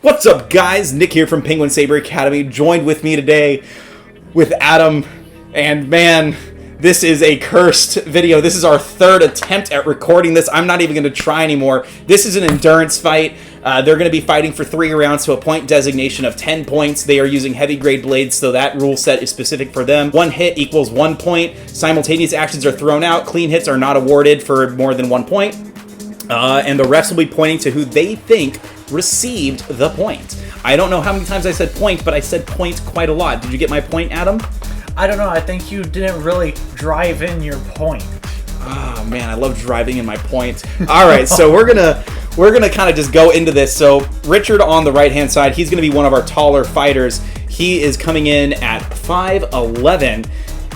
What's up, guys? Nick here from Penguin Saber Academy, joined with me today with Adam, and man, this is a cursed video. This is our third attempt at recording this. I'm not even going to try anymore. This is an endurance fight. They're going to be fighting for 3 rounds to a point designation of 10 points. They are using heavy grade blades, so that rule set is specific for them. 1 hit equals 1 point. Simultaneous actions are thrown out. Clean hits are not awarded for more than 1 point. And the refs will be pointing to who they think received the point. I don't know how many times I said point, but I said point quite a lot. Did you get my point, Adam? I don't know. I think you didn't really drive in your point. Oh man, I love driving in my point. All right, so we're gonna kind of just go into this. So Richard on the right hand side, he's gonna be one of our taller fighters. He is coming in at 5'11".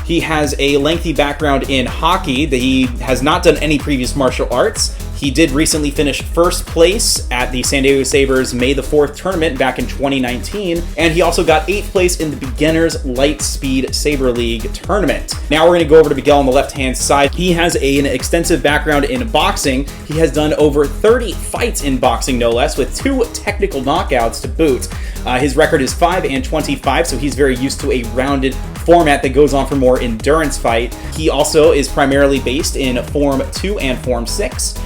He has a lengthy background in hockey. He has not done any previous martial arts. He did recently finish first place at the San Diego Sabres May the 4th tournament back in 2019, and he also got 8th place in the Beginners Light Speed Saber League tournament. Now we're going to go over to Miguel on the left-hand side. He has an extensive background in boxing. He has done over 30 fights in boxing, no less, with 2 technical knockouts to boot. His record is 5-25, so he's very used to a rounded format that goes on for more endurance fight. He also is primarily based in Form 2 and Form 6.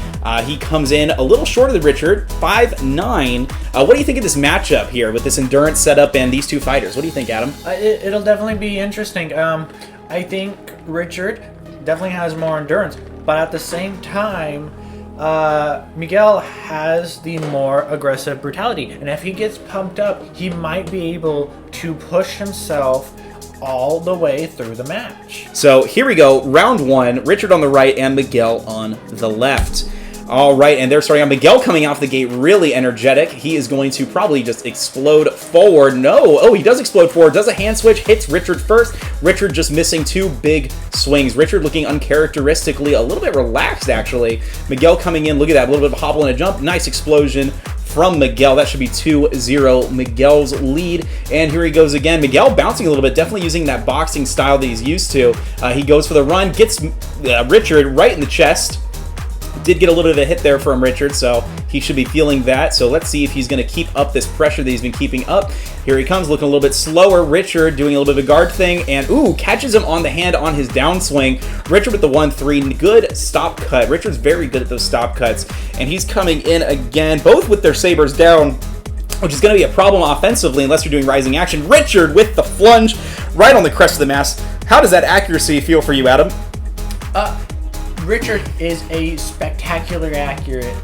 He comes in a little shorter than Richard, 5'9". What do you think of this matchup here with this endurance setup and these 2 fighters? What do you think, Adam? It'll definitely be interesting. I think Richard definitely has more endurance, but at the same time, Miguel has the more aggressive brutality. And if he gets pumped up, he might be able to push himself all the way through the match. So here we go, round 1, Richard on the right and Miguel on the left. All right, and they're starting on Miguel coming off the gate really energetic. He is going to probably just explode forward. No, oh, he does explode forward, does a hand switch, hits Richard first. Richard just missing 2 big swings. Richard looking uncharacteristically a little bit relaxed, actually. Miguel coming in, look at that, a little bit of a hobble and a jump. Nice explosion from Miguel. That should be 2-0 Miguel's lead. And here he goes again. Miguel bouncing a little bit, definitely using that boxing style that he's used to. He goes for the run, gets Richard right in the chest. Did get a little bit of a hit there from Richard, so he should be feeling that. So let's see if he's going to keep up this pressure that he's been keeping up. Here he comes, looking a little bit slower. Richard doing a little bit of a guard thing, and ooh, catches him on the hand on his downswing. Richard with the 1-3, good stop cut. Richard's very good at those stop cuts, and he's coming in again, both with their sabers down, which is going to be a problem offensively unless you're doing rising action. Richard with the plunge right on the crest of the mass. How does that accuracy feel for you, Adam? Richard is a spectacular accurate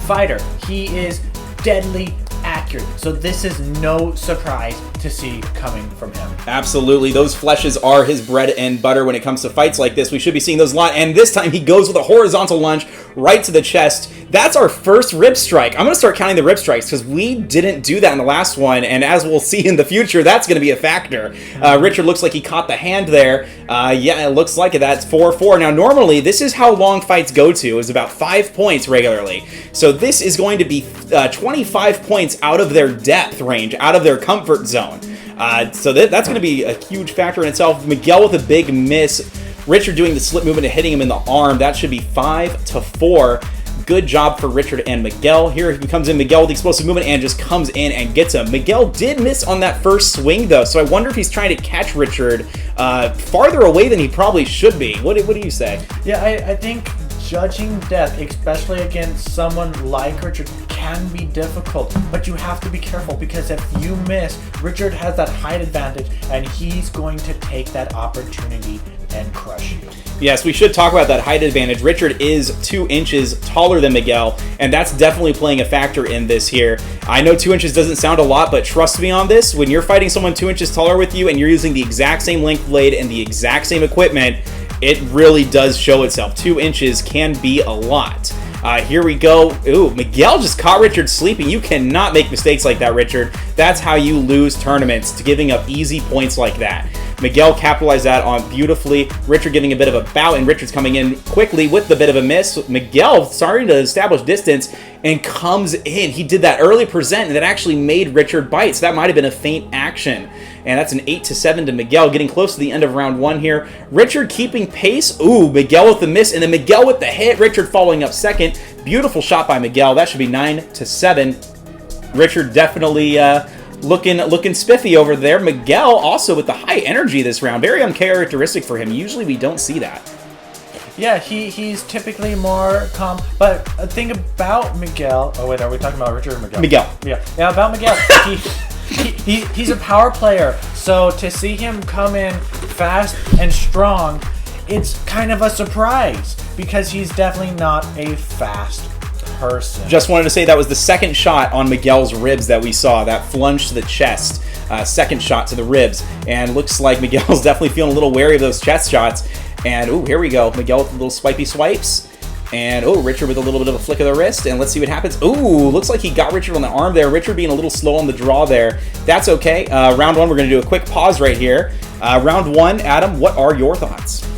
fighter. He is deadly accurate. So this is no surprise to see coming from him. Absolutely. Those fleshes are his bread and butter when it comes to fights like this. We should be seeing those a lot. And this time he goes with a horizontal lunge right to the chest. That's our first rib strike. I'm going to start counting the rib strikes because we didn't do that in the last one. And as we'll see in the future, that's going to be a factor. Richard looks like he caught the hand there. Yeah, it looks like it. That's 4-4. Now, normally, this is how long fights go to, is about 5 points regularly. So this is going to be 25 points out of their depth range, out of their comfort zone. So that's going to be a huge factor in itself. Miguel with a big miss. Richard doing the slip movement and hitting him in the arm. That should be 5-4. Good job for Richard and Miguel. Here he comes in, Miguel with the explosive movement and just comes in and gets him. Miguel did miss on that first swing, though, so I wonder if he's trying to catch Richard farther away than he probably should be. What do you say? Yeah, I think judging death, especially against someone like Richard, can be difficult, but you have to be careful because if you miss, Richard has that height advantage and he's going to take that opportunity and crush you. Yes, we should talk about that height advantage. Richard is 2 inches taller than Miguel, and that's definitely playing a factor in this here. I know 2 inches doesn't sound a lot, but trust me on this, when you're fighting someone 2 inches taller with you and you're using the exact same length blade and the exact same equipment, it really does show itself. 2 inches can be a lot. Here we go. Ooh, Miguel just caught Richard sleeping. You cannot make mistakes like that, Richard. That's how you lose tournaments, to giving up easy points like that. Miguel capitalized that on beautifully. Richard giving a bit of a bout, and Richard's coming in quickly with the bit of a miss. Miguel starting to establish distance and comes in. He did that early present, and that actually made Richard bite, so that might have been a feint action. And that's an 8-7 to Miguel, getting close to the end of round 1 here. Richard keeping pace. Ooh, Miguel with the miss, and then Miguel with the hit. Richard following up second. Beautiful shot by Miguel. That should be 9-7. Richard definitely looking spiffy over there. Miguel also with the high energy this round. Very uncharacteristic for him. Usually we don't see that. Yeah, he's typically more calm. But a thing about Miguel... Oh, wait, are we talking about Richard or Miguel? Miguel. Yeah, about Miguel. He's a power player. So to see him come in fast and strong, it's kind of a surprise. Because he's definitely not a fast person. Just wanted to say that was the second shot on Miguel's ribs that we saw. That plunge to the chest. Second shot to the ribs. And looks like Miguel's definitely feeling a little wary of those chest shots. And, ooh, here we go. Miguel with little swipey swipes. And, oh, Richard with a little bit of a flick of the wrist. And let's see what happens. Ooh, looks like he got Richard on the arm there. Richard being a little slow on the draw there. That's okay. Round one, we're going to do a quick pause right here. Round one, Adam, what are your thoughts?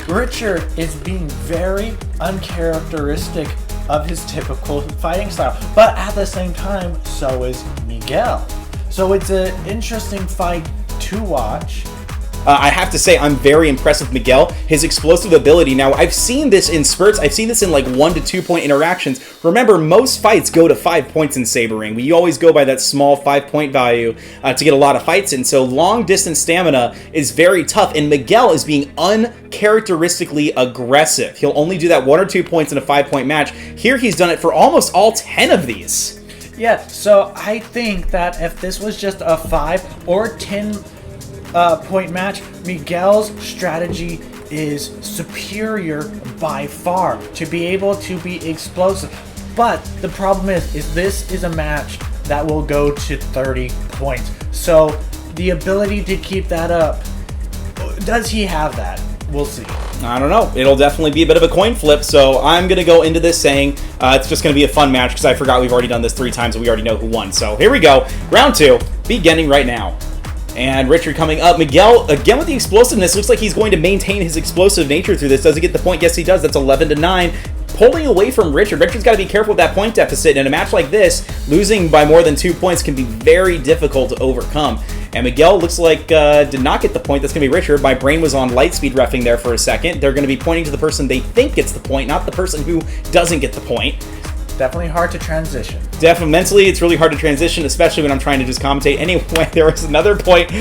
Richard is being very uncharacteristic of his typical fighting style. But at the same time, so is Miguel. So it's an interesting fight to watch. I have to say, I'm very impressed with Miguel. His explosive ability. Now, I've seen this in spurts. I've seen this in like 1 to 2 point interactions. Remember, most fights go to 5 points in sabering. We always go by that small 5-point value to get a lot of fights in. So long distance stamina is very tough. And Miguel is being uncharacteristically aggressive. He'll only do that 1 or 2 points in a 5-point match. Here, he's done it for almost all 10 of these. Yeah, so I think that if this was just a 5 or 10 point match, Miguel's strategy is superior by far to be able to be explosive. But the problem is this is a match that will go to 30 points. So the ability to keep that up, does he have that? We'll see. I don't know. It'll definitely be a bit of a coin flip, so I'm going to go into this saying it's just going to be a fun match because I forgot we've already done this 3 times and we already know who won. So here we go. Round 2, beginning right now. And Richard coming up. Miguel, again with the explosiveness, looks like he's going to maintain his explosive nature through this. Does he get the point? Yes, he does. That's 11-9. Pulling away from Richard. Richard's got to be careful with that point deficit. In a match like this, losing by more than 2 points can be very difficult to overcome. And Miguel looks like did not get the point. That's going to be Richard. My brain was on Lightspeed reffing there for a second. They're going to be pointing to the person they think gets the point, not the person who doesn't get the point. Definitely hard to transition. Definitely, mentally, it's really hard to transition, especially when I'm trying to just commentate. Anyway, there was another point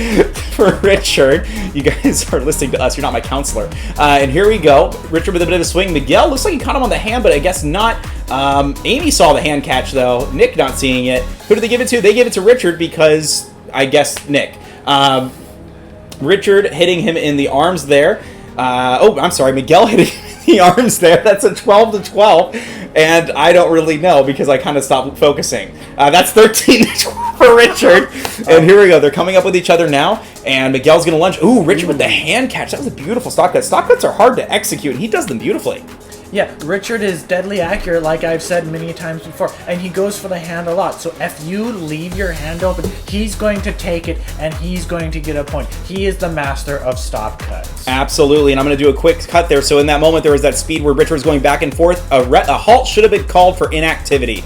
for Richard. You guys are listening to us. You're not my counselor. And here we go. Richard with a bit of a swing. Miguel looks like he caught him on the hand, but I guess not. Amy saw the hand catch, though. Nick not seeing it. Who did they give it to? They gave it to Richard because, I guess, Nick. Richard hitting him in the arms there. I'm sorry. Miguel hitting him in the arms there. That's a 12-12. And I don't really know because I kind of stopped focusing. That's 13-12 for Richard. And here we go. They're coming up with each other now. And Miguel's going to lunge. Ooh, Richard with the hand catch. That was a beautiful stock cut. Stock cuts are hard to execute, and he does them beautifully. Yeah, Richard is deadly accurate, like I've said many times before, and he goes for the hand a lot. So if you leave your hand open, he's going to take it, and he's going to get a point. He is the master of stop cuts. Absolutely, and I'm going to do a quick cut there. So in that moment, there was that speed where Richard was going back and forth. A halt should have been called for inactivity.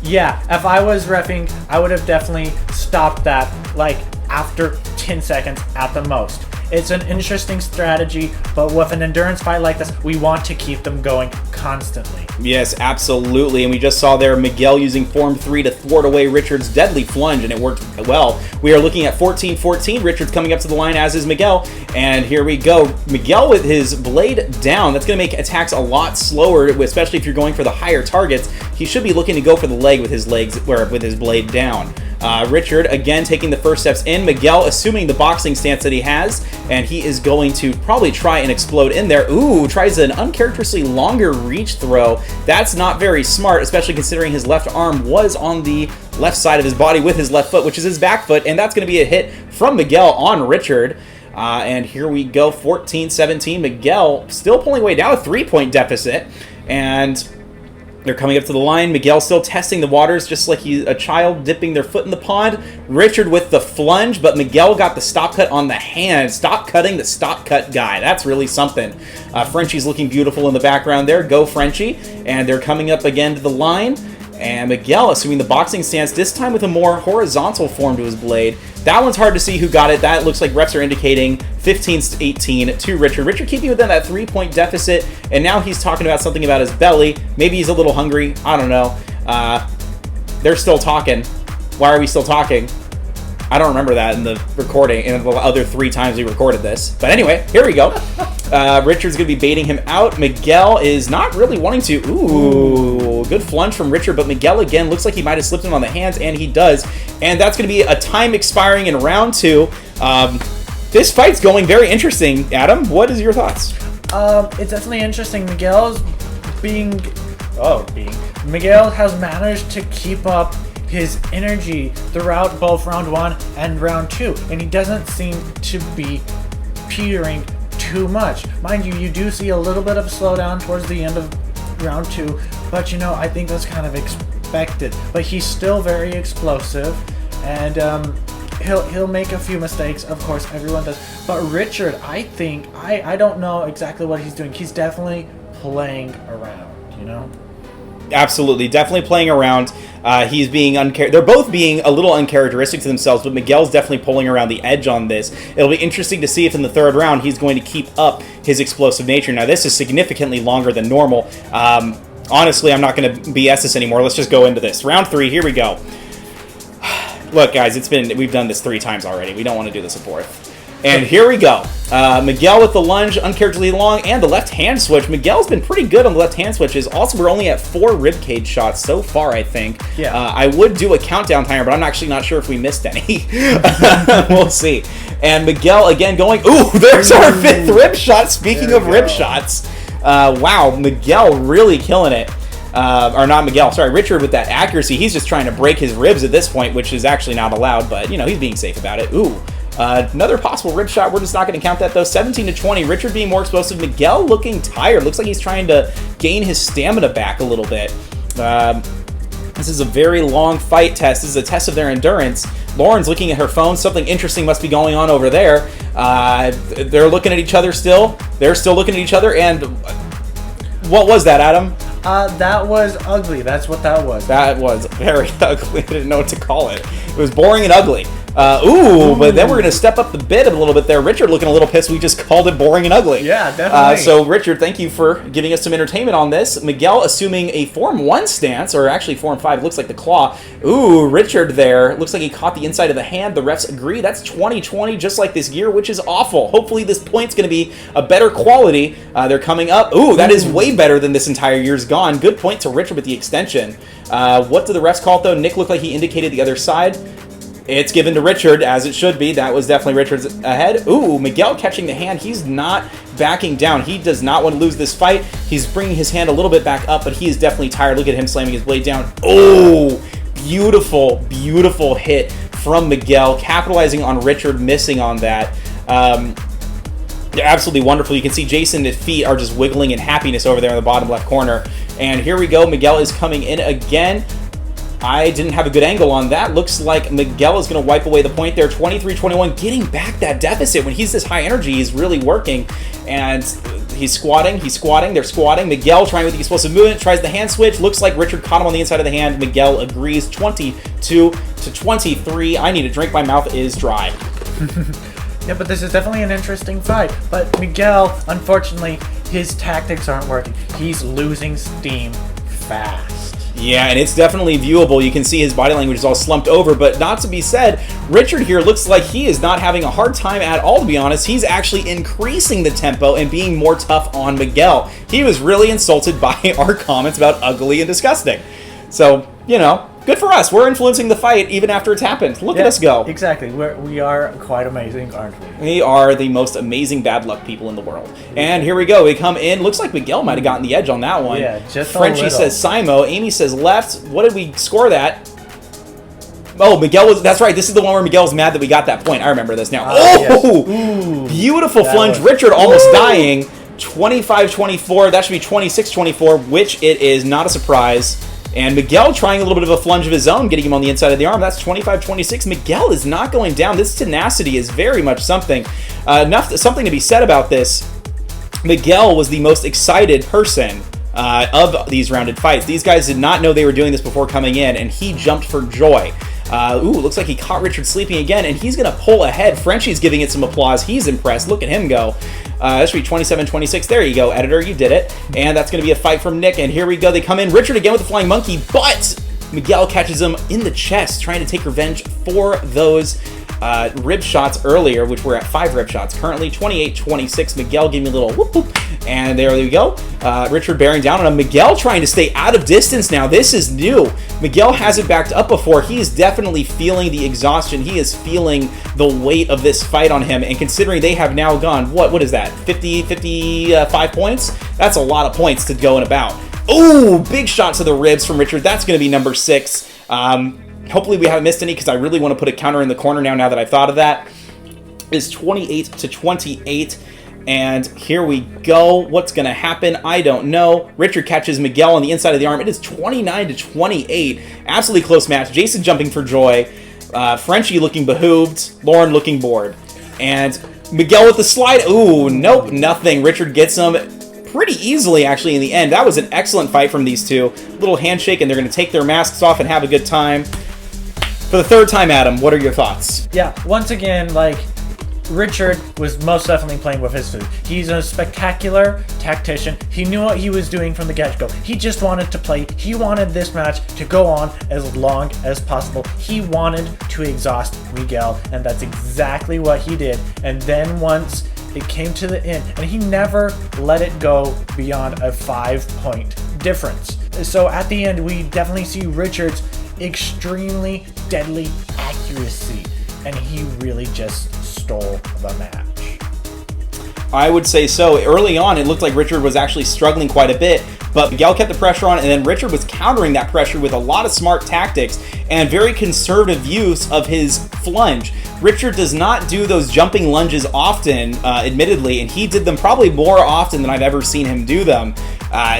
Yeah, if I was reffing, I would have definitely stopped that, like, after 10 seconds at the most. It's an interesting strategy, but with an endurance fight like this, we want to keep them going constantly. Yes, absolutely. And we just saw there Miguel using Form 3 to thwart away Richard's deadly plunge, and it worked well. We are looking at 14-14. Richard's coming up to the line, as is Miguel. And here we go. Miguel with his blade down. That's going to make attacks a lot slower, especially if you're going for the higher targets. He should be looking to go for the leg with his blade down. Richard, again, taking the first steps in. Miguel assuming the boxing stance that he has, and he is going to probably try and explode in there. Ooh, tries an uncharacteristically longer reach throw. That's not very smart, especially considering his left arm was on the left side of his body with his left foot, which is his back foot, and that's going to be a hit from Miguel on Richard. And here we go, 14-17. Miguel still pulling away down, a 3-point deficit, and they're coming up to the line. Miguel still testing the waters, just like he's a child dipping their foot in the pond. Richard with the flunge, but Miguel got the stop cut on the hand. Stop cutting the stop cut guy. That's really something. Frenchie's looking beautiful in the background there. Go Frenchie. And they're coming up again to the line. And Miguel assuming the boxing stance, this time with a more horizontal form to his blade. That one's hard to see who got it. That looks like refs are indicating 15-18 to Richard. Richard keeping within that 3-point deficit, and now he's talking about something about his belly. Maybe he's a little hungry. I don't know. they're still talking. Why are we still talking? I don't remember that in the recording, in the other 3 times we recorded this. But anyway, here we go. Richard's going to be baiting him out. Miguel is not really wanting to. Ooh, good flunge from Richard, but Miguel again looks like he might have slipped him on the hands, and he does. And that's going to be a time expiring in round 2. This fight's going very interesting. Adam, what is your thoughts? It's definitely interesting. Miguel has managed to keep up his energy throughout both round 1 and round 2, and he doesn't seem to be petering too much. Mind you, you do see a little bit of a slowdown towards the end of round 2, but I think that's kind of expected. But he's still very explosive, and he'll make a few mistakes. Of course, everyone does. But Richard, I think I don't know exactly what he's doing. He's definitely playing around. Absolutely, definitely playing around. He's being they're both being a little uncharacteristic to themselves, but Miguel's definitely pulling around the edge on this. It'll be interesting to see if in the 3rd round he's going to keep up his explosive nature. Now, this is significantly longer than normal. Honestly, I'm not going to BS this anymore. Let's just go into this. Round 3, here we go. Look, guys, we've done this 3 times already. We don't want to do this a 4th. And here we go. Miguel with the lunge, uncharacteristically long, and the left hand switch. Miguel's been pretty good on the left hand switches. Also, we're only at 4 ribcage shots so far, I think. Yeah. I would do a countdown timer, but I'm actually not sure if we missed any. We'll see. And Miguel again going, ooh, there's our 5th rib shot. Speaking of rib shots. Wow, Miguel really killing it. Or not Miguel, sorry, Richard with that accuracy. He's just trying to break his ribs at this point, which is actually not allowed, but, he's being safe about it. Ooh. Another possible rib shot. We're just not going to count that, though. 17-20. Richard being more explosive. Miguel looking tired. Looks like he's trying to gain his stamina back a little bit. This is a very long fight test. This is a test of their endurance. Lauren's looking at her phone. Something interesting must be going on over there. They're looking at each other still. They're still looking at each other. And what was that, Adam? That was ugly. That's what that was. That was very ugly. I didn't know what to call it. It was boring and ugly. But then we're going to step up the bid a little bit there. Richard looking a little pissed. We just called it boring and ugly. Yeah, definitely. So, Richard, thank you for giving us some entertainment on this. Miguel assuming a Form 1 stance, or actually Form 5. Looks like the claw. Ooh, Richard there. Looks like he caught the inside of the hand. The refs agree. That's 20-20, just like this gear, which is awful. Hopefully this point's going to be a better quality. They're coming up. Ooh, that is way better than this entire year's gone. Good point to Richard with the extension. What do the refs call it, though? Nick looked like he indicated the other side. It's given to Richard, as it should be. That was definitely Richard's ahead. Ooh, Miguel catching the hand. He's not backing down. He does not want to lose this fight. He's bringing his hand a little bit back up, but he is definitely tired. Look at him slamming his blade down. Oh, beautiful, beautiful hit from Miguel, capitalizing on Richard missing on that. They're absolutely wonderful. You can see Jason's feet are just wiggling in happiness over there in the bottom left corner. And here we go. Miguel is coming in again. I didn't have a good angle on that. Looks like Miguel is going to wipe away the point there. 23-21, getting back that deficit. When he's this high energy, he's really working. And he's squatting, they're squatting. Miguel trying with the explosive movement, tries the hand switch. Looks like Richard caught him on the inside of the hand. Miguel agrees, 22-23. I need a drink, my mouth is dry. Yeah, but this is definitely an interesting fight. But Miguel, unfortunately, his tactics aren't working. He's losing steam fast. Yeah, and it's definitely viewable. You can see his body language is all slumped over, but not to be said, Richard here looks like he is not having a hard time at all, to be honest. He's actually increasing the tempo and being more tough on Miguel. He was really insulted by our comments about ugly and disgusting. So, good for us. We're influencing the fight even after it's happened. Look at us go. Exactly. We are quite amazing, aren't we? We are the most amazing bad luck people in the world. And here we go. We come in. Looks like Miguel might have gotten the edge on that one. Yeah, just Frenchie says Simo. Amy says left. What did we score that? Oh, Miguel was... That's right. This is the one where Miguel's mad that we got that point. I remember this now. Yes. Beautiful flunge. Richard almost dying. 25-24. That should be 26-24, which it is. Not a surprise. And Miguel trying a little bit of a flunge of his own, getting him on the inside of the arm. That's 25-26. Miguel is not going down. This tenacity is very much something. Something to be said about this. Miguel was the most excited person of these rounded fights. These guys did not know they were doing this before coming in, and he jumped for joy. Looks like he caught Richard sleeping again, and he's going to pull ahead. Frenchie's giving it some applause. He's impressed. Look at him go. That should be 27-26. There you go, editor. You did it. And that's going to be a fight from Nick. And here we go. They come in. Richard again with the flying monkey, but Miguel catches him in the chest, trying to take revenge for those rib shots earlier, which were at 5 rib shots. Currently 28-26. Miguel giving me a little whoop whoop. And there we go. Richard bearing down on him. Miguel trying to stay out of distance now. This is new. Miguel hasn't backed up before. He is definitely feeling the exhaustion. He is feeling the weight of this fight on him. And considering they have now gone, what is that? 55 points? That's a lot of points to go and about. Oh, big shot to the ribs from Richard. That's going to be number 6. Hopefully we haven't missed any because I really want to put a counter in the corner now that I've thought of that. It's 28-28. And here we go. What's going to happen? I don't know. Richard catches Miguel on the inside of the arm. It is 29-28. Absolutely close match. Jason jumping for joy. Frenchie looking behooved. Lauren looking bored. And Miguel with the slide. Ooh, nope, nothing. Richard gets him pretty easily, actually, in the end. That was an excellent fight from these two. Little handshake, and they're going to take their masks off and have a good time. For the 3rd time, Adam, what are your thoughts? Yeah, once again, like, Richard was most definitely playing with his food. He's a spectacular tactician. He knew what he was doing from the get-go. He just wanted to play. He wanted this match to go on as long as possible. He wanted to exhaust Miguel, and that's exactly what he did. And then once it came to the end, and he never let it go beyond a 5-point difference. So at the end, we definitely see Richard's extremely deadly accuracy, and he really just stole the match. I would say so. Early on, it looked like Richard was actually struggling quite a bit, but Miguel kept the pressure on, and then Richard was countering that pressure with a lot of smart tactics and very conservative use of his flunge. Richard does not do those jumping lunges often, admittedly, and he did them probably more often than I've ever seen him do them,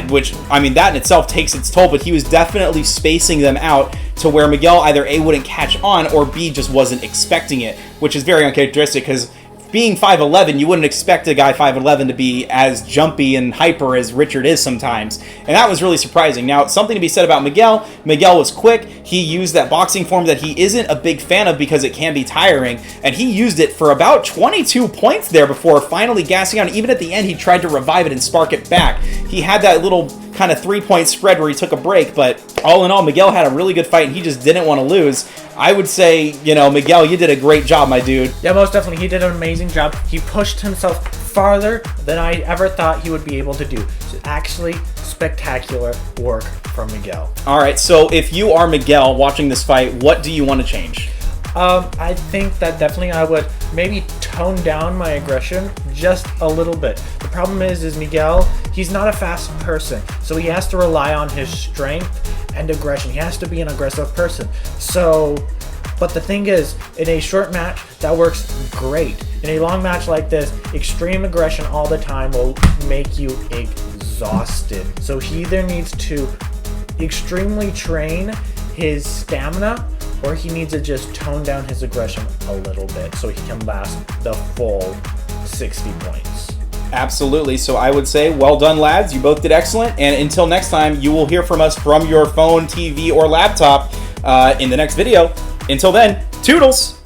which, I mean, that in itself takes its toll, but he was definitely spacing them out to where Miguel either A, wouldn't catch on, or B, just wasn't expecting it, which is very uncharacteristic, because being 5'11", you wouldn't expect a guy 5'11" to be as jumpy and hyper as Richard is sometimes. And that was really surprising. Now, something to be said about Miguel. Miguel was quick. He used that boxing form that he isn't a big fan of because it can be tiring. And he used it for about 22 points there before finally gassing out. Even at the end, he tried to revive it and spark it back. He had that little kind of 3-point spread where he took a break. But all in all, Miguel had a really good fight, and he just didn't want to lose. I would say, Miguel, you did a great job, my dude. Yeah, most definitely. He did an amazing job. He pushed himself farther than I ever thought he would be able to do. So actually, spectacular work from Miguel. All right, so if you are Miguel watching this fight, what do you want to change? I think that definitely I would maybe tone down my aggression just a little bit. The problem is Miguel, he's not a fast person, so he has to rely on his strength and aggression. He has to be an aggressive person. But the thing is, in a short match, that works great. In a long match like this, extreme aggression all the time will make you exhausted. So he either needs to extremely train his stamina, or he needs to just tone down his aggression a little bit so he can last the full 60 points. Absolutely. So I would say, well done, lads. You both did excellent. And until next time, you will hear from us from your phone, TV, or laptop in the next video. Until then, toodles!